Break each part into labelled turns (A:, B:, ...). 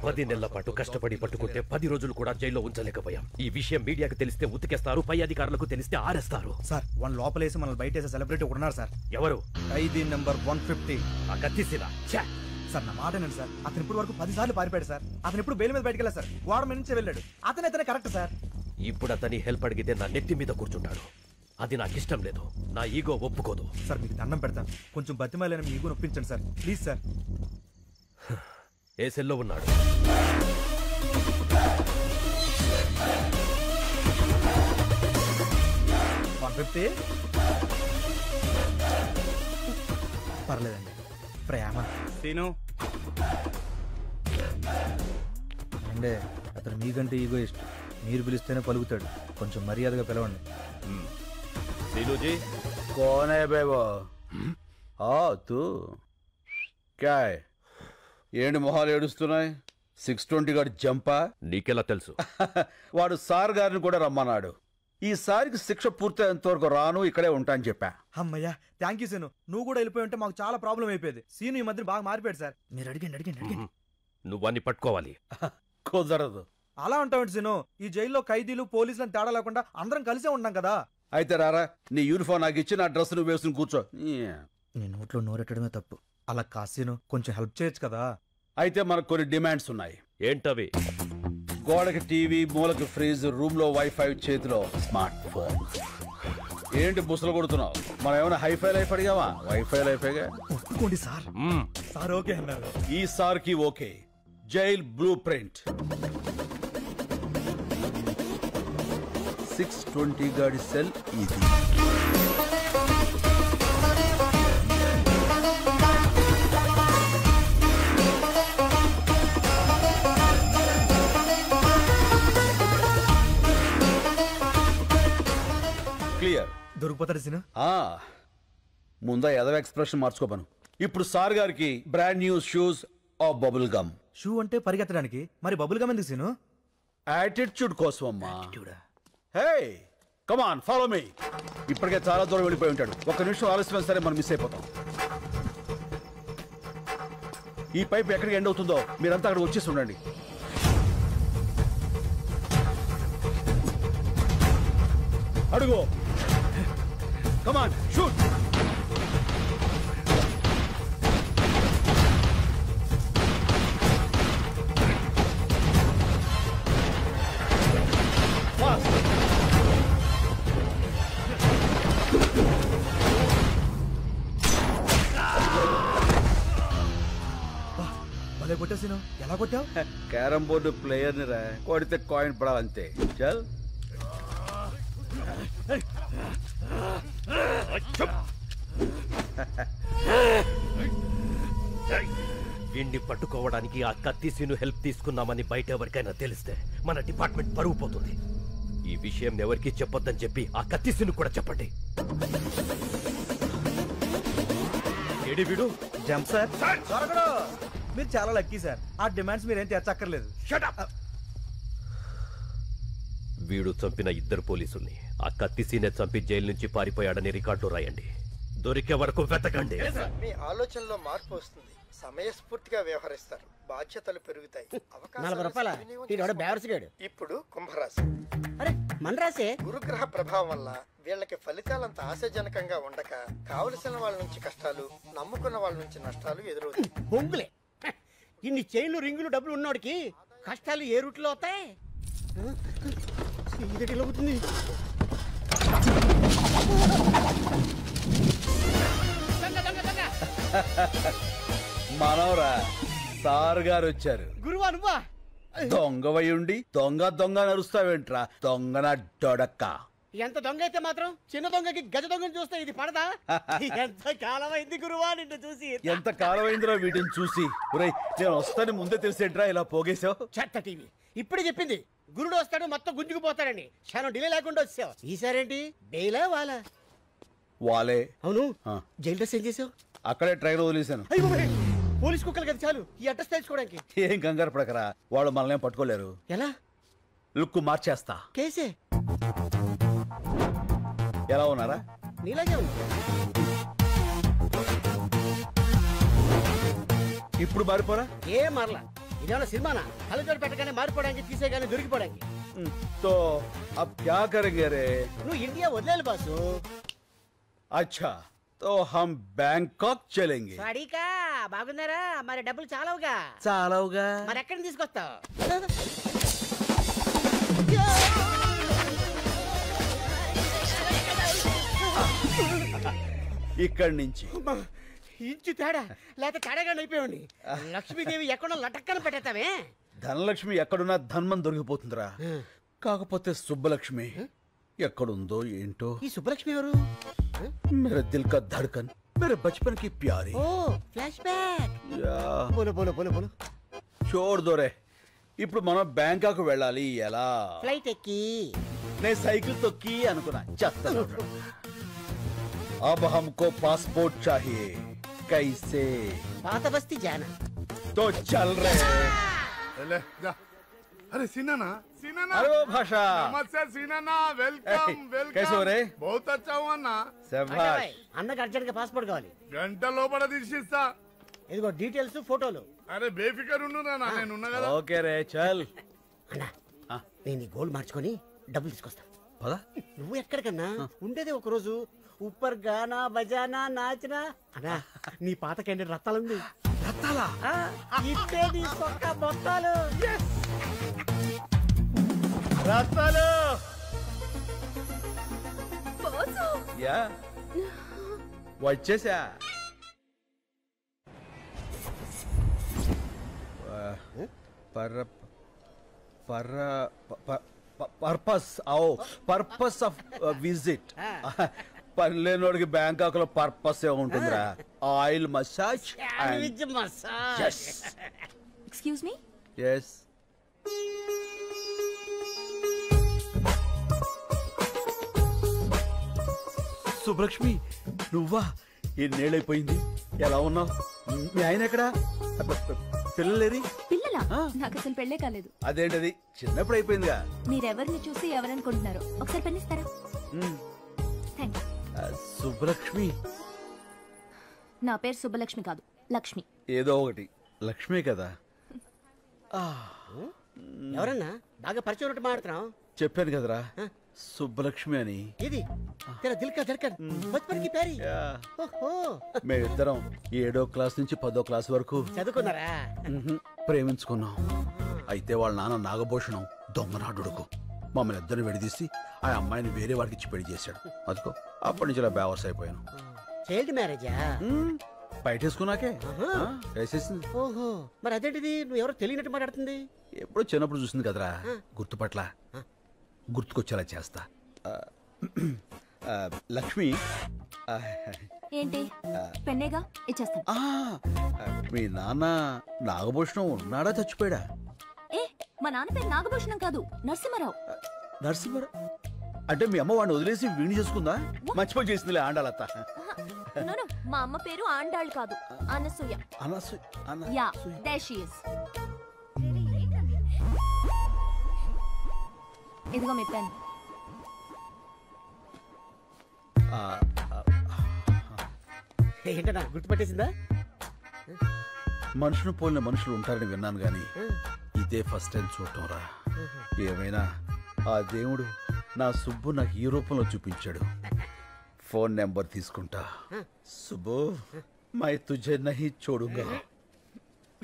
A: 10 నెలల పాటు కష్టపడి పట్టుకుంటే 10 రోజులు కూడా జైల్లో ఉంచలేకపోయాం. ఈ విషయం మీడియాకు తెలిస్తే ఉతికేస్తారు, పై అధికారులకు తెలిస్తే ఆరేస్తారు.
B: సార్ వన్ లోపలేసి మనల్ని బయటేసే సెలబ్రిటీ ఒకడున్నారు సార్.
A: ఎవరు?
B: ఖైదీ నెంబర్ 150.
A: ఆ కత్తిసిన
B: సార్ నా మాటనండి సార్. అతను ఇప్పుడు వరకు 10 సార్లు పారిపోయాడు సార్. అతను ఇప్పుడు బెయిల్ మీద బయటకు వెళ్ళారు సార్. గోడ మీద నుంచి వెళ్ళాడు. అతనే కరెక్ట్ సార్.
A: ఇప్పుడు అతని హెల్ప్ అడిగితే నా నెత్తి మీద కూర్చుంటాడు. అది నాకు ఇష్టం లేదు. నా ఈగో ఒప్పుకోదు.
B: సార్ మీకు దండం పెడతాను, కొంచెం బతిమాలని మీ ఈగో నొప్పించండి సార్ ప్లీజ్ సార్.
A: ఏ సెల్లో ఉన్నాడు?
B: పర్లేదండి. ప్రేమ సీను అంటే అతను మీకంటే ఈగో ఇష్టం. మీరు పిలిస్తేనే పలుకుతాడు. కొంచెం మర్యాదగా పిలవండి.
A: सीनूजी
C: कौन है बे वो? हाँ तू क्या है? ఏంటి మొహాలు ఏడుస్తున్నాయి? 620 గారి జంపా?
A: నీకెలా తెలుసు?
C: వాడు సార్ గారిని కూడా రమ్మన్నాడు. ఈసారికి శిక్ష పూర్తయ్యేంత వరకు రాను, ఇక్కడే ఉంటా అని చెప్పా.
B: అమ్మయ్యా థ్యాంక్ యూ సీను. నువ్వు కూడా వెళ్ళిపోయి ఉంటే మాకు చాలా ప్రాబ్లం అయిపోయేది. సీను ఈ మధ్య బాగా మారిపోయాడు సార్. మీరు అడిగండి.
A: నువ్వన్నీ పట్టుకోవాలి.
C: కుదరదు.
B: అలా ఉంటావు సీను. ఈ జైల్లో ఖైదీలు పోలీసులను తేడా లేకుండా అందరం కలిసే ఉన్నాం కదా.
C: అయితే రారా, నీ యూనిఫామ్ నాకు ఇచ్చి నా డ్రెస్ నువ్వు వేసుకుని కూర్చో.
B: నీ నోట్లో నోరెట్టడమే తప్పు. అలా కాసీను కొంచెం హెల్ప్ చేయొచ్చు కదా.
C: అయితే మనకు కొన్ని డిమాండ్స్ ఉన్నాయి.
A: ఏంటవి?
C: గోడకి టీవీ, మూలకి ఫ్రిడ్జ్, రూమ్ లో వైఫై, చేతిలో స్మార్ట్ ఫోన్. ఏంటి బుసలు కొడుతున్నావు? మనం ఏమైనా హైఫై లైఫ్ అడిగావా? వైఫై లైఫేగా.
B: ఒప్పుకోండి సార్. సార్ ఓకే అన్నారు.
C: ఈ సార్ కి ఓకే. Jail blue print. 620 గాడి సెల్ ఇది. క్లియర్.
B: దొరికిపోతాడు సీను.
C: ముందా ఎదవ ఎక్స్ప్రెషన్ మార్చుకోపను. ఇప్పుడు సార్ గారికి బ్రాండ్ న్యూ షూస్ ఆ బబుల్ గమ్.
B: షూ అంటే పరిగెత్తడానికి, మరి బబుల్ గమ్ ఎందుకు సీను?
C: యాటిట్యూడ్ కోసం అమ్మా. Hey come on follow me. ఇప్పటికే చాలా దూరం వెళ్ళిపోయి ఉంటాడు. ఒక్క నిమిషం ఆలస్యమైన సరే మనం మిస్ అయిపోతాం. ఈ పైప్ ఎక్కడికి ఎండ్ అవుతుందో మీరంతా అక్కడ వచ్చేసి ఉండండి. అడుగు. Come on shoot.
B: కొట్టేసిను. ఎలా కొట్టావు?
C: క్యారం బోర్డు ప్లేయర్ ని రా, కొడితే కాయిన్ పడాలంతే. చల్.
A: వీణ్ణి పట్టుకోవడానికి ఆ కత్తిసీను హెల్ప్ తీసుకున్నామని బయట ఎవరికైనా తెలిస్తే మన డిపార్ట్మెంట్ పరువు పోతుంది. ఈ విషయం ఎవరికి చెప్పొద్దని చెప్పి ఆ కత్తిసీను కూడా చెప్పండి. ఏడి వీడు?
B: Jump sir. మీరు చాలా లక్కీ సార్. ఆ డిమాండ్స్ మీరేం తెచ్చక్కర్లేదు.
A: వీడు చంపిన 2 పోలీసుల్ని ఆ కత్తిసీనే చంపి జైలు నుంచి పారిపోయాడని రికార్డు రాయండి. దొరికే వరకు వెతకండి.
D: మీ ఆలోచనలో మార్పు వస్తుంది. సమయస్ఫూర్తిగా వ్యవహరిస్తారు. బాధ్యతలు పెరుగుతాయి.
E: 40 రూపాయలు.
D: ఇప్పుడు కుంభరాశి.
E: అరే మన రాశి.
D: గురుగ్రహ ప్రభావం వల్ల వీళ్ళకి ఫలితాలంత ఆశాజనకంగా ఉండక కావలసిన వాళ్ళ నుంచి కష్టాలు, నమ్ముకున్న వాళ్ళ నుంచి నష్టాలు ఎదురవుతాయి.
E: బొంగులే. ఇన్ని చైన్లు, రింగులు, డబ్బులు ఉన్నోడికి కష్టాలు ఏ రూట్లో అవుతాయి? అవుతుంది.
C: మనవరా, సార్ గారు వచ్చారు.
E: గురువా నువ్వా?
C: దొంగవై ఉండి దొంగ దొంగ నరుస్తావేంట్రా? దొంగన డొడక్క.
E: ఎంత దొంగ అయితే మాత్రం చిన్న దొంగకి గజ దొంగని చూస్తే ఇది పడదా? ఎంత కాలమైంది గురువా నిన్ను చూసి.
C: ఎంత కాలమైందిరా వీటిని చూసి. నేను వస్తాను ముందే తెలిసేట్రా ఇలా పోగేశావు?
E: చెత్త టీవీ ఇప్పుడే చెప్పింది. గురుడు వస్తాడు మొత్తం గుంజుకుపోతాడని. క్షణం డిలే లేకుండా వచ్చావు. ఈసారేంటి బెయిలా వాలా?
C: వాలే.
E: అవును
C: ఆ.
E: జైలు డ్రెస్ ఏం చేసావు?
C: అక్కడే ట్రైన్ వదిలేశాను.
E: అయ్యో బాబోయ్, పోలీస్ కుక్కలు కదా చాలు ఈ అడ్రస్ తెలుసుకోవడానికి.
C: ఏం కంగారు పడకరా, వాళ్ళు మనల్ని పట్టుకోలేరు.
E: ఎలా?
C: లుక్ మార్చేస్తా.
E: కేసే
C: ఎలా ఉన్నారా?
E: నీలాగే ఉంది.
C: ఇప్పుడు మారిపోరా?
E: ఏం మారలా. ఇదేమన్నా సినిమానా? కళ్ళజోడు పెట్టగానే మారిపోవడానికి, తీసేగానే దొరికిపోవడానికి.
C: तो अब क्या करेंगे रे?
E: నువ్వు ఇండియా వదిలేయాలి బాసు.
C: अच्छा तो हम बैंकॉक चलेंगे.
E: వాడికా బాగున్నారా? మరి డబ్బులు చాలవుగా.
C: చాలవుగా.
E: మరి ఎక్కడిని తీసుకొస్తావు?
C: ఇక్కడి నుంచి
E: ఇంచు తేడా లేకపోతే తేడాగా అయిపోయాడి. లక్ష్మీదేవి ఎక్కడో లటక్కన పెట్టేస్తావే.
C: ధనలక్ష్మి ఎక్కడున్నా ధన్మం దొరికిపోతుందిరా. కాకపోతే సుబ్బలక్ష్మి ఎక్కడుందో ఏంటో.
E: ఈ సుబ్బలక్ష్మి ఎవరు?
C: मेरे दिल का धड़कन, मेरे बचपन की प्यारी.
E: ఓ ఫ్లాష్ బ్యాక్.
C: యా
E: బోలో బోలో బోలో బోలో.
C: छोड़ दो रे. ఇప్పుడు మనం బ్యాంకాక్ వెళ్ళాలి. ఎలా?
E: ఫ్లైట్ ఎక్కి.
C: నేను సైకిల్ తొక్కి అనుకున్నా. చెత్తలో अब हमको पासपोर्ट चाहिए. कैसे?
E: పాత బస్తీ జానా.
C: तो चल रहे.
F: ले जा। अरे सीनाना सीनाना
C: अरे वो भाषा.
F: नमस्ते सीनाना वेलकम वेलकम।
C: कैसे हो रे?
F: बहुत अच्छा हुआ ना।
C: శభాష్.
E: అన్నకు అర్జెంట్ గా పాస్పోర్ట్ కావాలి.
F: గంట లోపల తీసిస్తా.
E: ఇదిగో డీటెయిల్స్ ఫోటోలు.
F: అరే బేఫికర్ ఉండు నా నేను ఉన్నా కదా.
C: ఓకే రే చల్.
E: అన్నా నేను ఈ గోల్డ్ మార్చుకొని డబ్బులు తీసుకొస్తా.
C: పద.
E: నువ్వు ఎక్కడికన్నా ఉండేది ఒక రోజు. ఉప్పర్ గానా బజానా నాచనా. అన్నా నీ పాత క్యాండిడేట్ రత్తాలుంది.
C: రత్తాలా?
E: ఇట్టే నీ సొక్క మొత్తాలు.
C: రత్తాలు. యా వచ్చేసా. Purpose purpose of visit. పని లేనోడికి బ్యాంకాక్ లో పర్పస్ ఏ ఉంటుందిరా. Oil massage.
E: Sandwich massage.
G: Excuse me.
C: Yes. Subbalakshmi నువ్వా? ఎన్నేళ్ళైపోయింది. ఎలా ఉన్నావు? మీ ఆయన ఎక్కడా? పిల్లలేరి?
G: పిల్లలా? నాకు అసలు పెళ్ళే కాలేదు.
C: అదేంటది చిన్నప్పుడు అయిపోయిందిగా.
G: మీరెవరిని చూసి ఎవరనుకుంటున్నారు? ఒకసారి పెన్నిస్తారా? Thank you.
C: సుబ్బలక్ష్మి.
G: నా పేరు సుబ్బలక్ష్మి కాదు, లక్ష్మి.
C: ఏదో ఒకటి లక్ష్మే కదా.
E: ఎవరన్నా బాగా పరిచయం ఉన్నట్టు మాట్లాడుతున్నావు?
C: చెప్పాను కదరా సుబ్బలక్ష్మి అని.
E: ఇది తెరా దిల్ కా ధడ్కన్ బచ్పన్ కి ప్యారీ. ఓహో
C: మేమిద్దరం 7వ క్లాస్ నుంచి 10వ క్లాస్ వరకు
E: చదువుకున్నారా?
C: ప్రేమించుకున్నాం. అయితే వాళ్ళ నాన్న నాగభూషణం దొంగనాడుడుకు మమ్మల్ని ఇద్దరిని విడదీసి ఆ అమ్మాయిని వేరే వాడికి ఇచ్చి పెళ్లి చేశాడు. అదిగో అప్పటి నుంచి ఇలా బేవర్స్ అయిపోయాను.
E: చైల్డ్ మ్యారేజా?
C: బయటేసుకున్నాకే వేసేసింది.
E: ఓహో మరి అదేంటిది నువ్వు ఎవరో తెలియనట్టు మాట్లాడుతుంది?
C: ఎప్పుడో చిన్నప్పుడు చూసింది కదరా. గుర్తుపట్ల గుర్తుకొచ్చేలా చేస్తా. లక్ష్మి.
G: ఏంటి? పెన్నేగా ఇచ్చేస్తాను.
C: మీ నాన్న నాగభూషణం ఉన్నాడా చచ్చిపోయాడా?
G: ఏ మా నాన్న పేరు నాగభూషణం కాదు, నరసింహారావు.
C: నరసింహారావు అంటే మీ అమ్మ వాడిని వదిలేసి వీణి చేసుకుందా? మర్చిపోయి చేసిందిలే ఆండాలత్త.
G: మా అమ్మ పేరు ఆండాళ్ కాదు, Anasuya. Yeah there she is. ఇదిగో మీ పెన్.
E: ఏంటన్నా గుర్తుపట్టేసిందా?
C: మనుషులు పోలిన మనుషులు ఉంటారని విన్నాను గాని ఇదే ఫస్ట్ టైం చూడటం రా. ఏమైనా ఆ దేవుడు నా సుబ్బు నాకు ఈ రూపంలో చూపించాడు. ఫోన్ నెంబర్ తీసుకుంటా. సుబ్బు మై తుజే నహీ చోడుగా.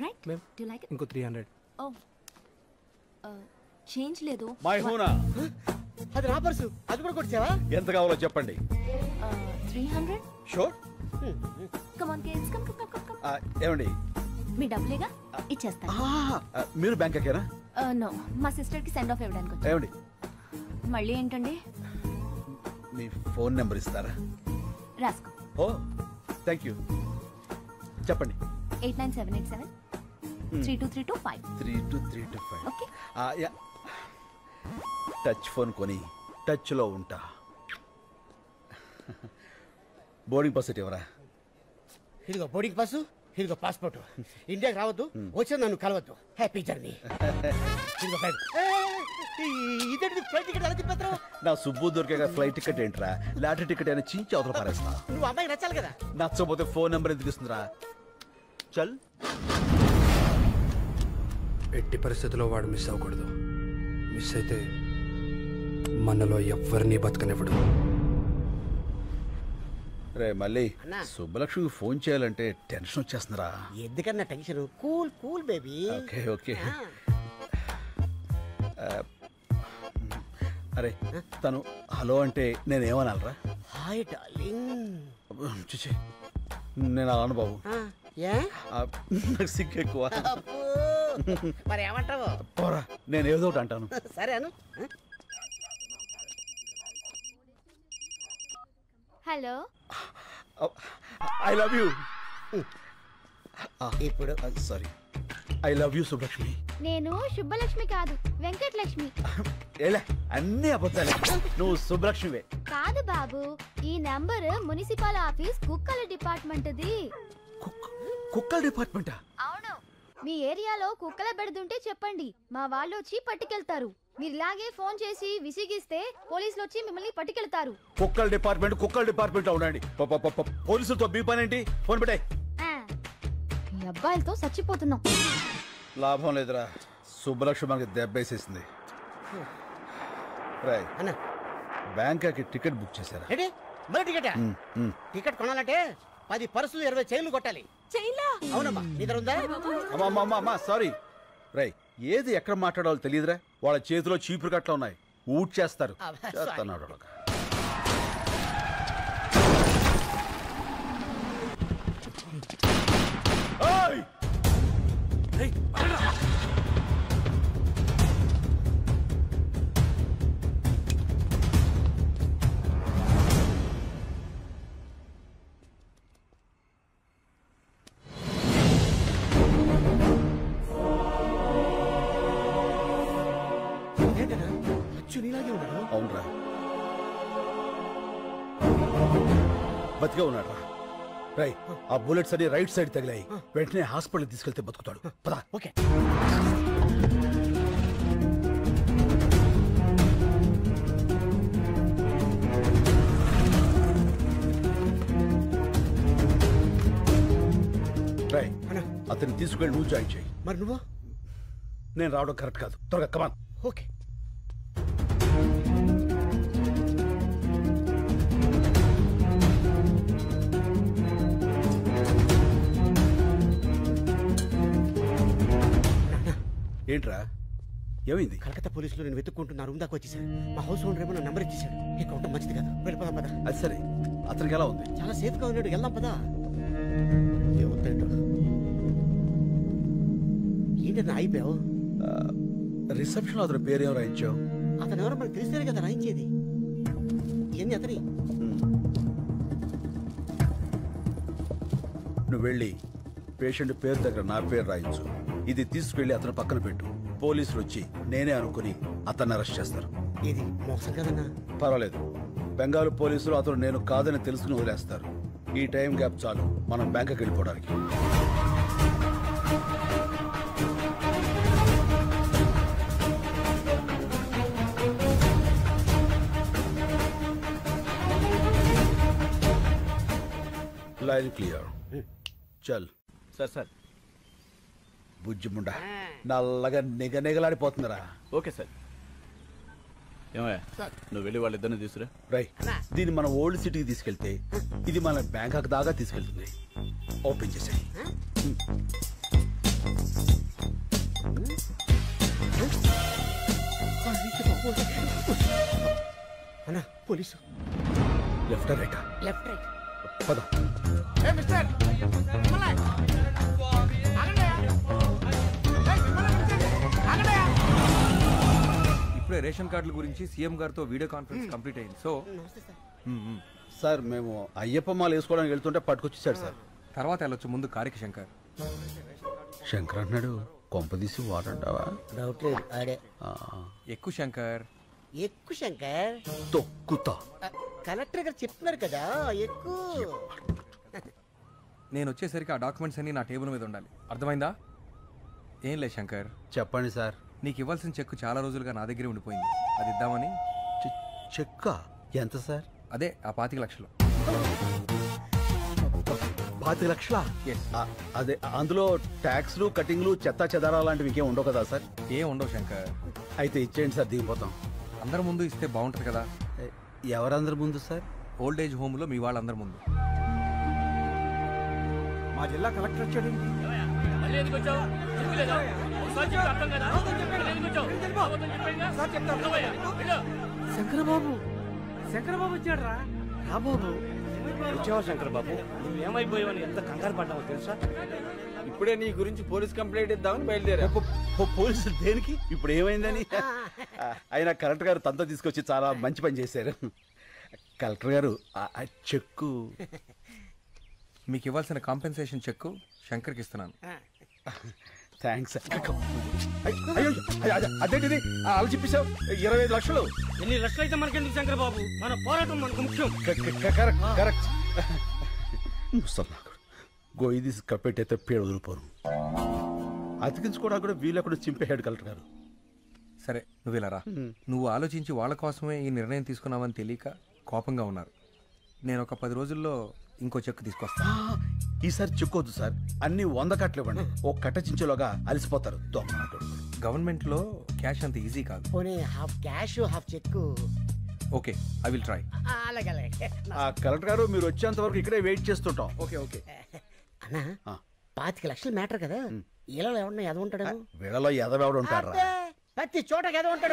G: Right do like it?
B: ఇంకో 300.
G: ఓ చేంజ్ లేదు.
C: మై హూనా.
E: అది నా పర్సు. అది కూడా కొట్టావా?
C: ఎంత కావాలో చెప్పండి.
G: 300.
C: Sure.
G: Come on kids come come come come.
C: ఏమండి
G: మీ డబ్బులేగా ఇచ్చేస్తాను.
C: మీరు బ్యాంక్ ఎక్కారా?
G: నో మా సిస్టర్ కి సెండ్ ఆఫ్ ఇవ్వడానికి వచ్చాను.
C: ఏమండి
G: మళ్ళీ ఏంటండి?
C: మీ ఫోన్ నెంబర్ ఇస్తారా?
G: రాసుకో.
C: ఓ థ్యాంక్ యూ. చెప్పండి.
G: 89787 32325.
C: 32325.
G: ఓకే.
C: టచ్ ఫోన్ కొని టచ్ లో ఉంటా. బోర్డింగ్ పాస్ ఎవరా?
E: ఇదిగో బోర్డింగ్ పాసు, ఇదిగో పాస్పోర్ట్. ఇండియాకి రావద్దు, వచ్చి నన్ను కలవద్దు. Happy journey. ఇదిగో బ్యాగ్. ఇదేంటి ఫ్లైట్ టికెట్ ఎలా తిప్పేస్తావు?
C: నా సుబ్బు దొరికే ఫ్లైట్ టికెట్ ఏంట్రా, లాటరీ టికెట్ అయినా చించి అవతల పారేస్తా.
E: నువ్వు అమ్మాయి నచ్చాలి కదా.
C: నచ్చకపోతే ఫోన్ నెంబర్ ఎందుకు ఇస్తుందిరా? చల్.
H: ఎట్టి పరిస్థితుల్లో వాడు మిస్ అవ్వకూడదు. మిస్ అయితే మనలో ఎవ్వరినీ బతకనివ్వడు.
C: రే మళ్ళీ
E: అన్నా.
C: సుబ్బలక్ష్మికి ఫోన్ చేయాలంటే టెన్షన్ వచ్చేస్తుందిరా.
E: ఎందుకన్నా tension? Cool cool baby.
C: Okay okay. అరే తను హలో అంటే నేనేమనాలరా?
E: Hi darling.
C: చూచి నేను అలాను బాబు.
E: ఏ
C: నాకు సిగ్గు ఎక్కువ.
E: అబ్బో. మరి ఏమంటావు?
C: పోరా, నేను ఏదో ఒకటి అంటాను.
E: సరే అను.
G: Hello,
C: I love you.
E: ఇప్పుడు
C: sorry, I love you Subbalakshmi.
G: నేను శుభలక్ష్మి కాదు, వెంకటలక్ష్మి.
C: ఏలే అన్నీ అబద్ధాలే, నువ్వు సుబ్బలక్ష్మివే.
G: కాదు బాబు, ఈ నంబర్ మున్సిపల్ ఆఫీస్ కుక్కల డిపార్ట్మెంట్ది.
C: కుక్కల డిపార్ట్మెంటా?
G: అవును. మీ ఏరియాలో కుక్కల బెడదుంటే చెప్పండి, మా వాళ్ళు వచ్చి పట్టుకెళ్తారు. మీరు ఇలాగే ఫోన్ చేసి విసిగిస్తే పోలీసులు వచ్చి మిమ్మల్ని పట్టుకెళ్తారు.
C: కుక్కల డిపార్ట్మెంట్ ఉండండి. పోలీసులతో మీ పని ఏంటి? ఫోన్ పెట్టాయి.
G: మీ అబ్బాయిలతో చచ్చిపోతున్నాం.
C: లాభం లేదురా, సుబ్బలక్ష్మి మనకి దెబ్బేసేసింది. రాయ్
E: అన్న
C: బ్యాంకాకి టికెట్ బుక్ చేశారా?
E: ఏంటి మరి టికెట్? టికెట్ కొనాలంటే 10 పర్సులు 20 చైన్లు కొట్టాలి. అవునమ్మా, నీ దగ్గర ఉందా?
C: అమ్మా సారీ. రై ఏది ఎక్కడ మాట్లాడాలో తెలియదురా, వాళ్ళ చేతిలో చీపురు కట్ల ఉన్నాయి, ఊట్ చేస్తారు. చేస్తున్నాడు. అవునరా, బతికే ఉన్నాడు రా. రై ఆ బుల్లెట్స్ అన్ని రైట్ సైడ్ తగిలాయి, వెంటనే హాస్పిటల్ తీసుకెళ్తే బతుకుతాడు. పదా.
E: ఓకే.
C: రై అతన్ని తీసుకెళ్ళి నువ్వు జాయిన్ చేయి.
E: మరి నువ్వు?
C: నేను రావడం కరెక్ట్ కాదు, త్వరగా కమాన్.
E: ఓకే.
C: ఏంట్రా ఏమైంది?
E: కలకత్తా పోలీసులు నేను వెతుక్కుంటున్నా రూమ్ దాకా వచ్చేసాను. మా హౌస్ ఓనర్ ఏమో నా నెంబర్ ఇచ్చేసాడు. ఇక ఉండడం మంచిది కాదు, వెళ్ళిపోదాం పదా.
C: అది సరే, అతనికి ఎలా ఉంది?
E: చాలా సేఫ్ గా ఉన్నాడు, వెళ్దాం పదా. ఏంటన్నా అయిపోయావు?
C: రిసెప్షన్ అతని పేరేం రాయించావు?
E: అతను ఎవరో మనకు తెలిస్తేనే కదా రాయించేది. ఇవన్నీ అతని.
C: నువ్వు వెళ్ళి పేషెంట్ పేరు దగ్గర నా పేరు రాయించు. ఇది తీసుకెళ్లి అతను పక్కన పెట్టు. పోలీసులు వచ్చి నేనే అనుకుని అతన్ని అరెస్ట్ చేస్తారు.
E: ఇది మోసం కదన్నా.
C: పర్వాలేదు, బెంగాల్ పోలీసులు అతను నేను కాదని తెలుసుకుని వదిలేస్తారు. ఈ టైం గ్యాప్ చాలు మనం బ్యాంకుకి వెళ్ళిపోవడానికి. Line clear. చల్.
A: సార్
C: బుజ్జిముండా నల్లగా నిగనిగలాడిపోతుందిరా.
A: Okay sir.
I: ఏమయ్యా, నువ్వు వెళ్ళి వాళ్ళిద్దరిని తీసుకురా.
C: రై దీన్ని మన ఓల్డ్ సిటీకి తీసుకెళ్తే ఇది మన బ్యాంకాక్ దాకా తీసుకెళ్తుంది. ఓపెన్ చేసాయి.
E: అన్నా police.
C: Left right?
E: Left right.
C: పద.
J: ఇప్పుడే రేషన్ కార్డుల గురించి సీఎం గారితో వీడియో కాన్ఫరెన్స్ కంప్లీట్ అయింది. సో
C: సార్ మేము అయ్యప్ప మాల వేసుకోవడానికి వెళ్తుంటే పట్టుకొచ్చేసాడు సార్.
J: తర్వాత వెళ్ళొచ్చు, ముందు కారికి శంకర్.
C: శంకర్ అన్నాడు, కొంపదీసి వాడంటావా?
E: డౌట్ లేదు, ఆడే.
J: ఎక్కువ శంకర్.
E: ఎక్కువ శంకర్.
C: తొక్కుతా.
E: కలెక్టర్ గారు చెప్తున్నారు కదా ఎక్కువ.
J: నేను వచ్చేసరికి ఆ డాక్యుమెంట్స్ అన్ని నా టేబుల్ మీద ఉండాలి, అర్థమైందా? ఏం లేదు శంకర్,
C: చెప్పండి సార్.
J: నీకు ఇవ్వాల్సిన చెక్కు చాలా రోజులుగా నా దగ్గరే ఉండిపోయింది, అది ఇద్దామని.
C: చెక్క ఎంత సార్?
J: అదే ఆ 25 లక్షలు.
C: 25 లక్షలా?
J: Yes.
C: అదే అందులో ట్యాక్స్లు కటింగ్లు చెత్తా చెదారా లాంటివి ఇంకేం ఉండవు కదా సార్?
J: ఏం ఉండవు శంకర్.
C: అయితే ఇచ్చేయండి సార్, దిగిపోతాం.
J: అందరి ముందు ఇస్తే బాగుంటుంది కదా.
C: ఎవరందరి ముందు సార్?
J: ఓల్డ్ ఏజ్ హోమ్లో మీ వాళ్ళందరి ముందు.
B: మా జిల్లా కలెక్టర్ వచ్చాడు.
E: శంకరబాబు, శంకరబాబు వచ్చాడు రా. బాబు వచ్చావా శంకరబాబు? నువ్వేమైపోయావని ఎంత కంగారు పడ్డావో తెలుసా?
I: ఇప్పుడే నీ గురించి పోలీస్ కంప్లైంట్ ఇద్దామని బయలుదేరా.
C: పోలీసులు దేనికి? ఇప్పుడు ఏమైందని? అయినా కలెక్టర్ గారు తనతో తీసుకొచ్చి చాలా మంచి పని చేశారు. కలెక్టర్ గారు ఆ చెక్కు
J: మీకు ఇవ్వాల్సిన కాంపెన్సేషన్ చెక్కు శంకర్కి ఇస్తున్నాను.
C: థ్యాంక్స్. అయ్యో అదేంటిది అలా చెప్పేశావు? 25 లక్షలు.
E: ఎన్ని లక్షలు అయితే మనకెందుకు శంకరబాబు, మన పోరాటం మనకు ముఖ్యం.
C: కరెక్ట్. ముసల్లాడు గొయ్యి తీసి కప్పెట్టయితే పేడ వదిలిపోను. అతికించుకోవడానికి కూడా వీళ్ళెక్కడ చింపేశాడు కలెక్టర్ గారు.
J: సరే నువ్వు ఇలా రా. నువ్వు ఆలోచించి వాళ్ళ కోసమే ఈ నిర్ణయం తీసుకున్నావని తెలియక కోపంగా ఉన్నారు. నేను ఒక 10 రోజుల్లో ఇంకో చెక్కు తీసుకొస్తా.
C: ఈసారి చెక్కొద్దు సార్, అన్ని 100 కట్టలు ఇవ్వండి. ఒక కట్ట చించేలోగా అలసిపోతారు.
J: గవర్నమెంట్ లో క్యాష్ అంత ఈజీ కాదు.
E: పోనీ half cash half cheque.
J: Okay, I will try.
E: అలాగే అలాగే.
C: కలెక్టర్ గారు మీరు వచ్చేంత వరకు ఇక్కడే వెయిట్ చేస్తుంటాం.
J: ఓకే.
E: అన్నా 25 లక్షలు మ్యాటర్ కదా, ఇలా ఎవరన్నా ఎదవ ఉంటాడు?
C: వీళ్ళలో ఎదవెవడు ఉంటారా?
E: ప్రతి చోట ఎదవ ఉంటాడు.